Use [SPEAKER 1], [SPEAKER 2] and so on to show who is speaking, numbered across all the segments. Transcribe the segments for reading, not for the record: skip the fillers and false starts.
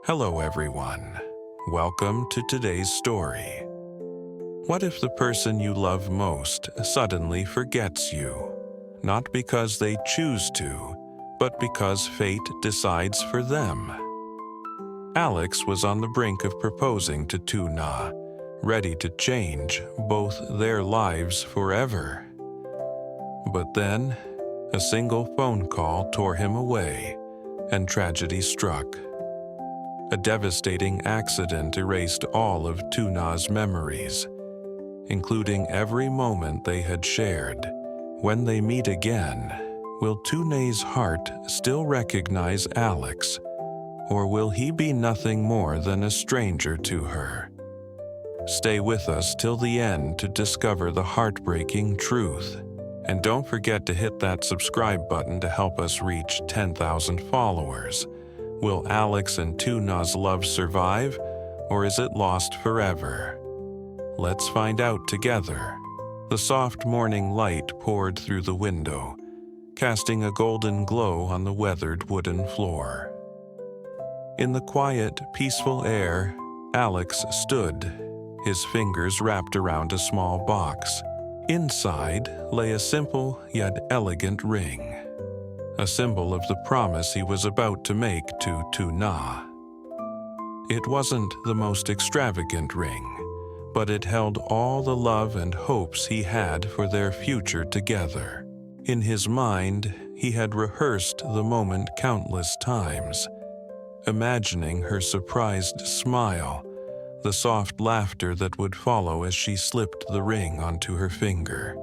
[SPEAKER 1] Hello everyone. Welcome to today's story. What if the person you love most suddenly forgets you? Not because they choose to, but because fate decides for them. Alex was on the brink of proposing to Tuna, ready to change both their lives forever. But then, a single phone call tore him away, and tragedy struck. A devastating accident erased all of Tuna's memories, including every moment they had shared. When they meet again, will Tuna's heart still recognize Alex, or will he be nothing more than a stranger to her? Stay with us till the end to discover the heartbreaking truth. And don't forget to hit that subscribe button to help us reach 10,000 followers. Will Alex and Tuna's love survive, or is it lost forever? Let's find out together. The soft morning light poured through the window, casting a golden glow on the weathered wooden floor. In the quiet, peaceful air, Alex stood, his fingers wrapped around a small box. Inside lay a simple yet elegant ring, a symbol of the promise he was about to make to Tuna. It wasn't the most extravagant ring, but it held all the love and hopes he had for their future together. In his mind, he had rehearsed the moment countless times, imagining her surprised smile, the soft laughter that would follow as she slipped the ring onto her finger.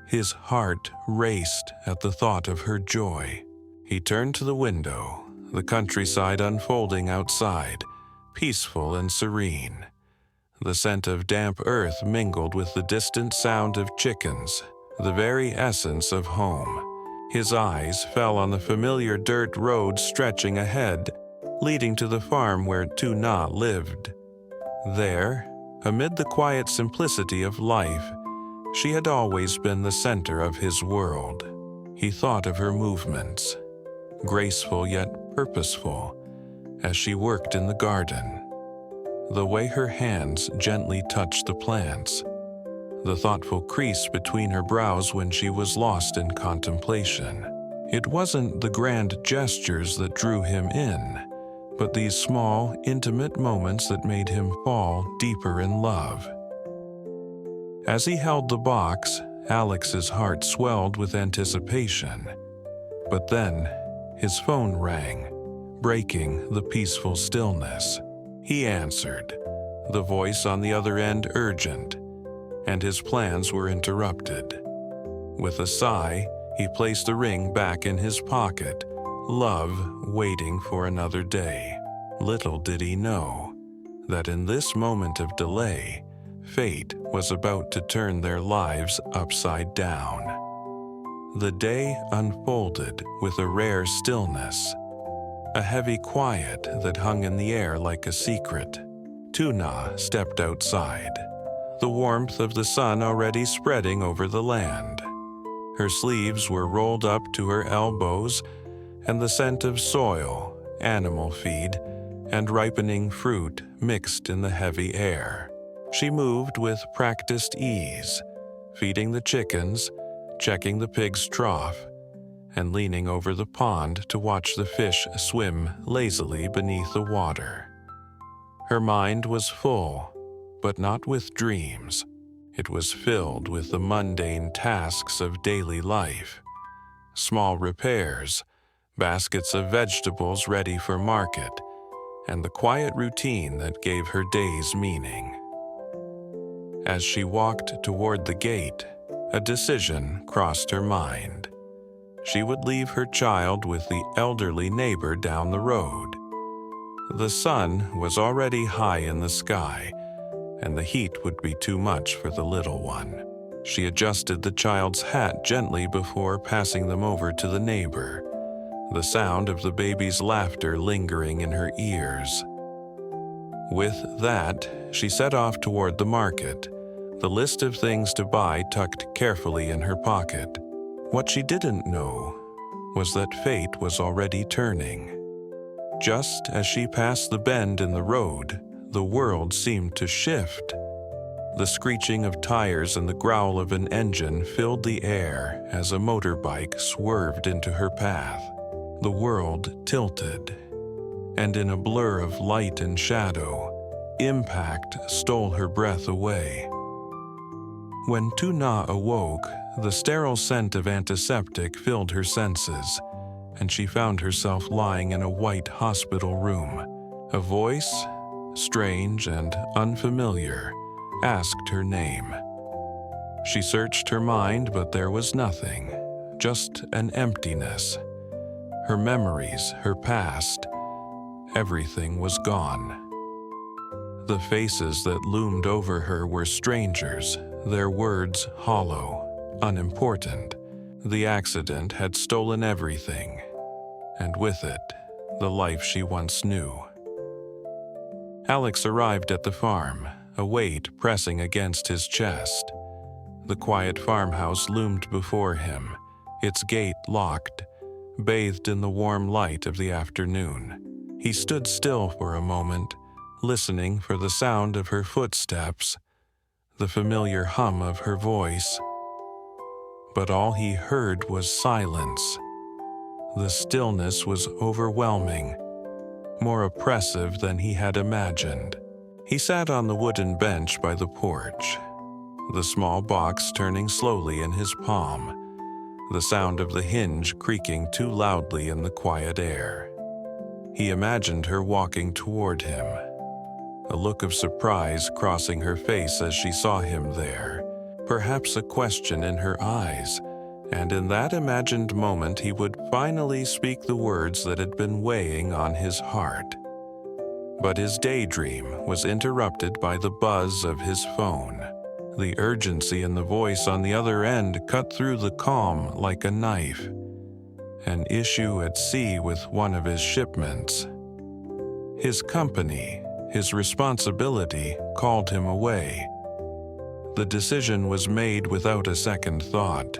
[SPEAKER 1] His heart raced at the thought of her joy. He turned to the window, the countryside unfolding outside, peaceful and serene. The scent of damp earth mingled with the distant sound of chickens, the very essence of home. His eyes fell on the familiar dirt road stretching ahead, leading to the farm where Tuna lived. There, amid the quiet simplicity of life, she had always been the center of his world. He thought of her movements, graceful yet purposeful, as she worked in the garden. The way her hands gently touched the plants, the thoughtful crease between her brows when she was lost in contemplation. It wasn't the grand gestures that drew him in, but these small, intimate moments that made him fall deeper in love. As he held the box, Alex's heart swelled with anticipation. But then, his phone rang, breaking the peaceful stillness. He answered, the voice on the other end urgent, and his plans were interrupted. With a sigh, he placed the ring back in his pocket, love waiting for another day. Little did he know that in this moment of delay, fate was about to turn their lives upside down. The day unfolded with a rare stillness, a heavy quiet that hung in the air like a secret. Tuna stepped outside, the warmth of the sun already spreading over the land. Her sleeves were rolled up to her elbows, and the scent of soil, animal feed, and ripening fruit mixed in the heavy air. She moved with practiced ease, feeding the chickens, checking the pig's trough, and leaning over the pond to watch the fish swim lazily beneath the water. Her mind was full, but not with dreams. It was filled with the mundane tasks of daily life. Small repairs, baskets of vegetables ready for market, and the quiet routine that gave her days meaning. As she walked toward the gate, a decision crossed her mind. She would leave her child with the elderly neighbor down the road. The sun was already high in the sky, and the heat would be too much for the little one. She adjusted the child's hat gently before passing them over to the neighbor, the sound of the baby's laughter lingering in her ears. With that, she set off toward the market, the list of things to buy tucked carefully in her pocket. What she didn't know was that fate was already turning. Just as she passed the bend in the road, the world seemed to shift. The screeching of tires and the growl of an engine filled the air as a motorbike swerved into her path. The world tilted, and in a blur of light and shadow, impact stole her breath away. When Tuna awoke, the sterile scent of antiseptic filled her senses, and she found herself lying in a white hospital room. A voice, strange and unfamiliar, asked her name. She searched her mind, but there was nothing, just an emptiness. Her memories, her past, everything was gone. The faces that loomed over her were strangers, their words hollow, unimportant. The accident had stolen everything, and with it, the life she once knew. Alex arrived at the farm, a weight pressing against his chest. The quiet farmhouse loomed before him, its gate locked, bathed in the warm light of the afternoon. He stood still for a moment, listening for the sound of her footsteps, the familiar hum of her voice. But all he heard was silence. The stillness was overwhelming, more oppressive than he had imagined. He sat on the wooden bench by the porch, the small box turning slowly in his palm, the sound of the hinge creaking too loudly in the quiet air. He imagined her walking toward him, a look of surprise crossing her face as she saw him there, perhaps a question in her eyes, and in that imagined moment he would finally speak the words that had been weighing on his heart. But his daydream was interrupted by the buzz of his phone. The urgency in the voice on the other end cut through the calm like a knife. An issue at sea with one of his shipments. His company, his responsibility, called him away. The decision was made without a second thought.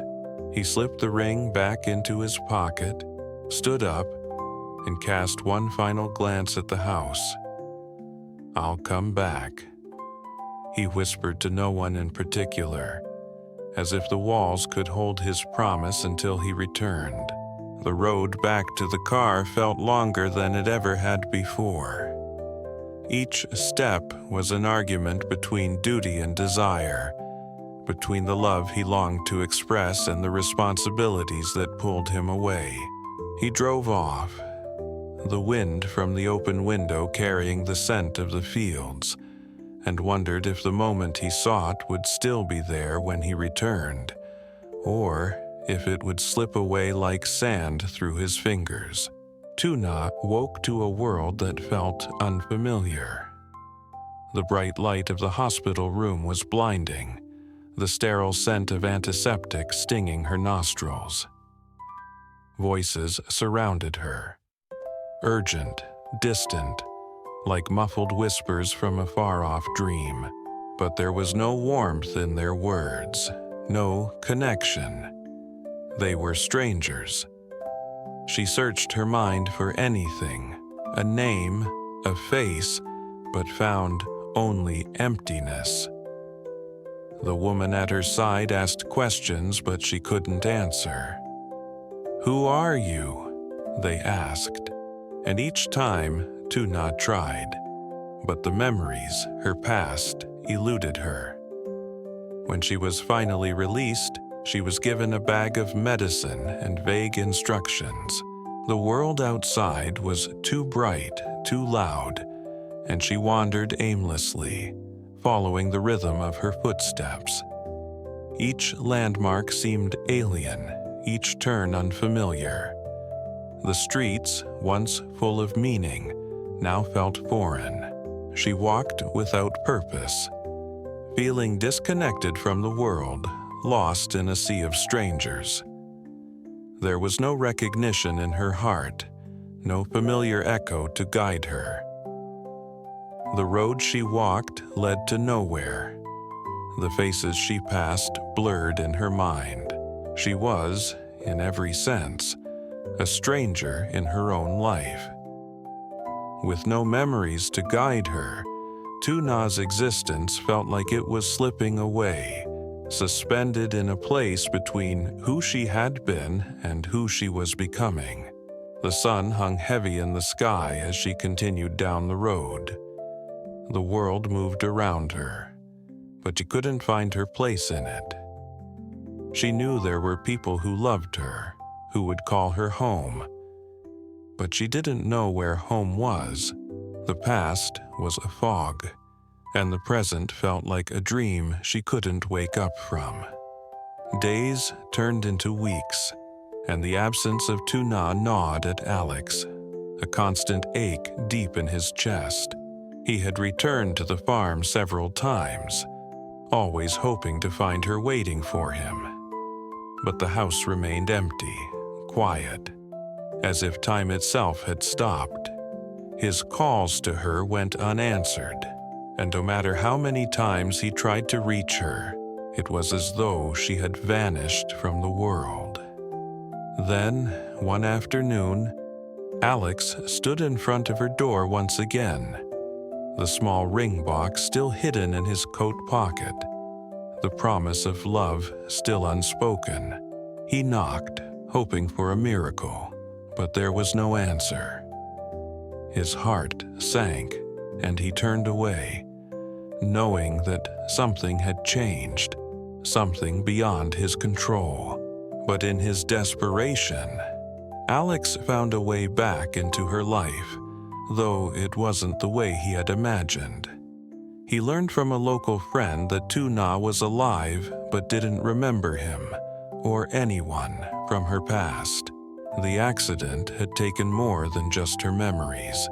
[SPEAKER 1] He slipped the ring back into his pocket, stood up, and cast one final glance at the house. "I'll come back," he whispered to no one in particular, as if the walls could hold his promise until he returned. The road back to the car felt longer than it ever had before. Each step was an argument between duty and desire, between the love he longed to express and the responsibilities that pulled him away. He drove off, the wind from the open window carrying the scent of the fields, and wondered if the moment he sought would still be there when he returned, or if it would slip away like sand through his fingers. Tuna woke to a world that felt unfamiliar. The bright light of the hospital room was blinding, the sterile scent of antiseptic stinging her nostrils. Voices surrounded her, urgent, distant, like muffled whispers from a far-off dream. But there was no warmth in their words, no connection. They were strangers. She searched her mind for anything, a name, a face, but found only emptiness. The woman at her side asked questions, but she couldn't answer. "Who are you?" they asked, and each time Tuna tried, but the memories, her past, eluded her. When she was finally released, she was given a bag of medicine and vague instructions. The world outside was too bright, too loud, and she wandered aimlessly, following the rhythm of her footsteps. Each landmark seemed alien, each turn unfamiliar. The streets, once full of meaning, now felt foreign. She walked without purpose, feeling disconnected from the world, lost in a sea of strangers. There was no recognition in her heart, no familiar echo to guide her. The road she walked led to nowhere. The faces she passed blurred in her mind. She was, in every sense, a stranger in her own life. With no memories to guide her, Tuna's existence felt like it was slipping away, suspended in a place between who she had been and who she was becoming. The sun hung heavy in the sky as she continued down the road. The world moved around her, but she couldn't find her place in it. She knew there were people who loved her, who would call her home, but she didn't know where home was. The past was a fog, and the present felt like a dream she couldn't wake up from. Days turned into weeks, and the absence of Tuna gnawed at Alex, a constant ache deep in his chest. He had returned to the farm several times, always hoping to find her waiting for him. But the house remained empty, quiet, as if time itself had stopped. His calls to her went unanswered, and no matter how many times he tried to reach her, it was as though she had vanished from the world. Then, one afternoon, Alex stood in front of her door once again, the small ring box still hidden in his coat pocket, the promise of love still unspoken. He knocked, hoping for a miracle, but there was no answer. His heart sank, and he turned away, knowing that something had changed, something beyond his control. But in his desperation, Alex found a way back into her life, though it wasn't the way he had imagined. He learned from a local friend that Tuna was alive but didn't remember him or anyone from her past. The accident had taken more than just her memories.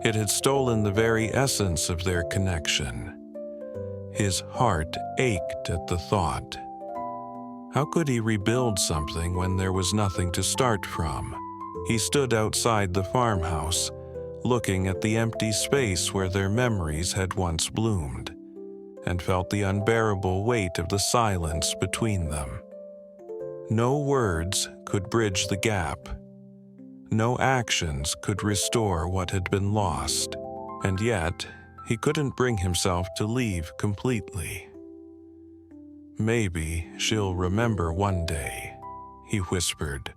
[SPEAKER 1] It had stolen the very essence of their connection. His heart ached at the thought. How could he rebuild something when there was nothing to start from? He stood outside the farmhouse, looking at the empty space where their memories had once bloomed, and felt the unbearable weight of the silence between them. No words could bridge the gap. No actions could restore what had been lost, and yet he couldn't bring himself to leave completely. "Maybe she'll remember one day," he whispered,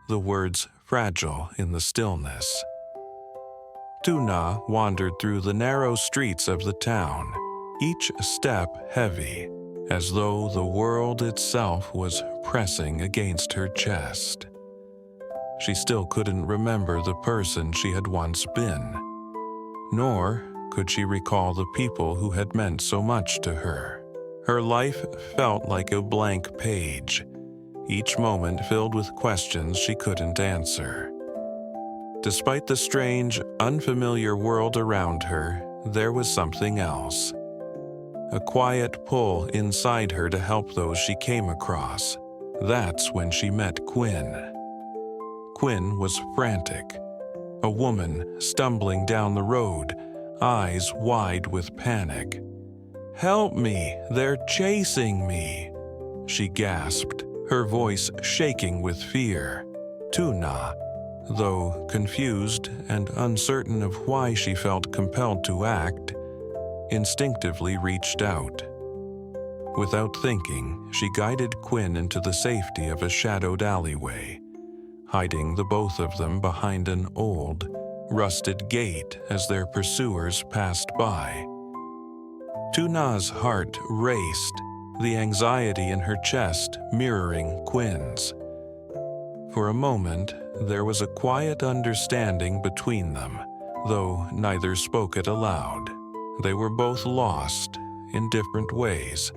[SPEAKER 1] the words fragile in the stillness. Tuna wandered through the narrow streets of the town, each step heavy, as though the world itself was pressing against her chest. She still couldn't remember the person she had once been, nor could she recall the people who had meant so much to her. Her life felt like a blank page, each moment filled with questions she couldn't answer. Despite the strange, unfamiliar world around her, there was something else. A quiet pull inside her to help those she came across. That's when she met Quinn. Quinn was frantic, a woman stumbling down the road, eyes wide with panic. "Help me! They're chasing me!" she gasped, her voice shaking with fear. Tuna, though confused and uncertain of why she felt compelled to act, instinctively reached out. Without thinking, she guided Quinn into the safety of a shadowed alleyway, hiding the both of them behind an old, rusted gate as their pursuers passed by. Tuna's heart raced, the anxiety in her chest mirroring Quinn's. For a moment, there was a quiet understanding between them, though neither spoke it aloud. They were both lost, in different ways,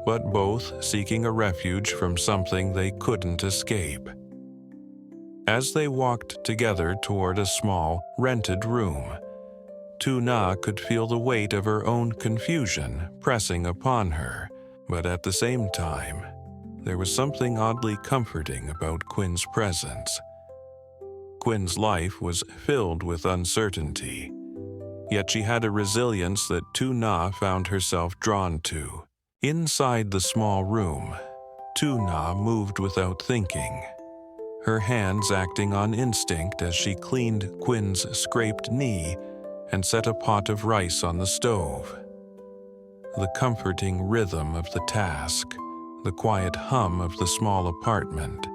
[SPEAKER 1] but both seeking a refuge from something they couldn't escape. As they walked together toward a small, rented room, Tuna could feel the weight of her own confusion pressing upon her, but at the same time, there was something oddly comforting about Quinn's presence. Quinn's life was filled with uncertainty, yet she had a resilience that Tuna found herself drawn to. Inside the small room, Tuna moved without thinking. her hands acting on instinct as she cleaned Quinn's scraped knee and set a pot of rice on the stove. The comforting rhythm of the task, the quiet hum of the small apartment,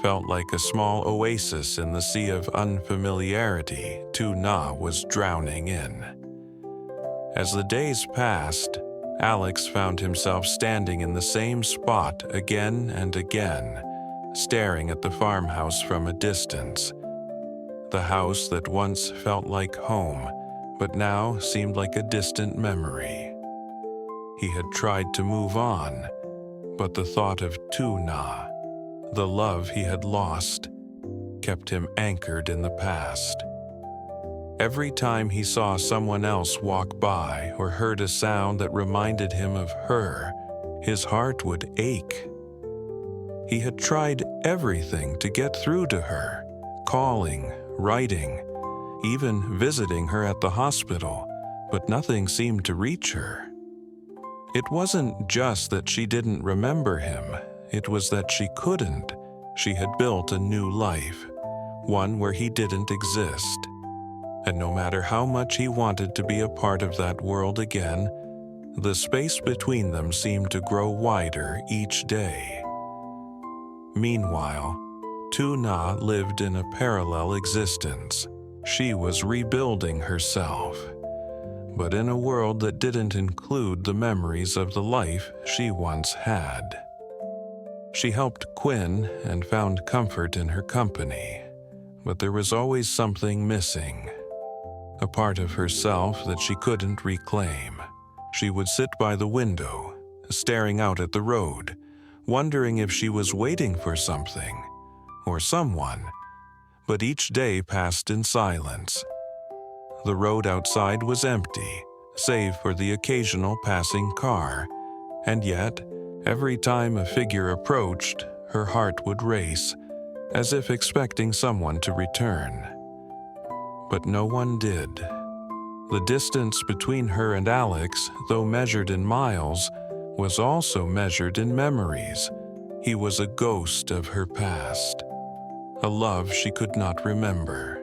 [SPEAKER 1] felt like a small oasis in the sea of unfamiliarity Tuna was drowning in. As the days passed, Alex found himself standing in the same spot again and again, staring at the farmhouse from a distance. The house that once felt like home, but now seemed like a distant memory. He had tried to move on, but the thought of Tuna, the love he had lost, kept him anchored in the past. Every time he saw someone else walk by or heard a sound that reminded him of her, his heart would ache. He had tried everything to get through to her, calling, writing, even visiting her at the hospital, but nothing seemed to reach her. It wasn't just that she didn't remember him, it was that she couldn't. She had built a new life, one where he didn't exist. And no matter how much he wanted to be a part of that world again, the space between them seemed to grow wider each day. Meanwhile, Tuna lived in a parallel existence. She was rebuilding herself, but in a world that didn't include the memories of the life she once had. She helped Quinn and found comfort in her company, but there was always something missing, a part of herself that she couldn't reclaim. She would sit by the window, staring out at the road, wondering if she was waiting for something or someone, but each day passed in silence. The road outside was empty, save for the occasional passing car, and yet, every time a figure approached, her heart would race, as if expecting someone to return. But no one did. The distance between her and Alex, though measured in miles, was also measured in memories. He was a ghost of her past, a love she could not remember.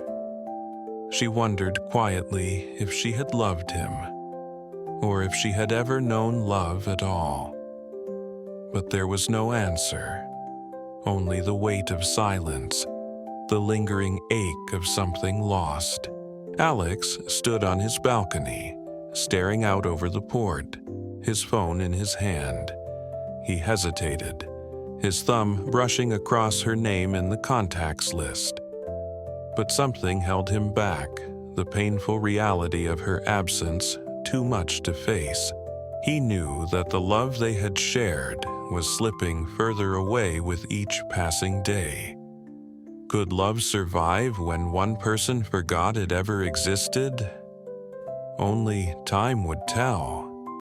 [SPEAKER 1] She wondered quietly if she had loved him, or if she had ever known love at all. But there was no answer, only the weight of silence, the lingering ache of something lost. Alex stood on his balcony, staring out over the port, his phone in his hand. He hesitated, his thumb brushing across her name in the contacts list. But something held him back, the painful reality of her absence too much to face. He knew that the love they had shared was slipping further away with each passing day. Could love survive when one person forgot it ever existed? Only time would tell.